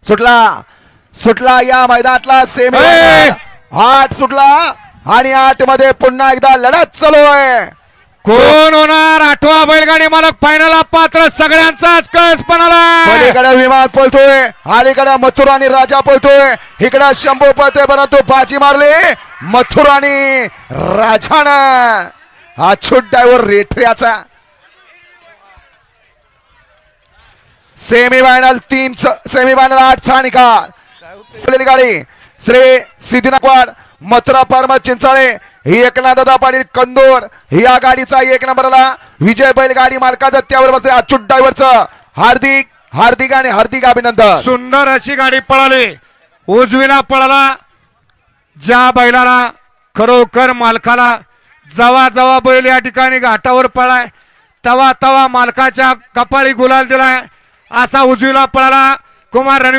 सुटला या मैदानातला सेमी 8 सुटला आणि 8 मध्ये पुन्हा एकदा लढत चालू आहे. कोण होणार 8वा बैलगाडी मालक फायनल पात्र सगळ्यांचाच कळस पणाला. पलीकडे विमान पळतोय, अलीकडे मथुर आणि राजा पळतोय, इकडे शंभू पळतोय, परंतु बाजी मारली मथुर आणि राजानं. हा छूट ड्रायव्हर रेठऱ्याचा. सेमीफायनल 8चा निकाल. गाडी श्री सिद्धनाथवाड मथुरा परम चिंचाळे ही एकनाथ दादा पाटील कंदूर या गाडीचा 1 नंबरला विजय बैलगाडी मालकाचं त्यावर बसले अच्युत ड्रायव्हरचं हार्दिक अभिनंदन. सुंदर अशी गाडी पळाली, उजवीला पळाला. ज्या बैलाला खरोखर मालकाला जवा बैल या ठिकाणी घाटावर पळाय तवा मालकाच्या कपाळी गुलाल दिलाय असा उजवीला पळाला कुमार रणवीर.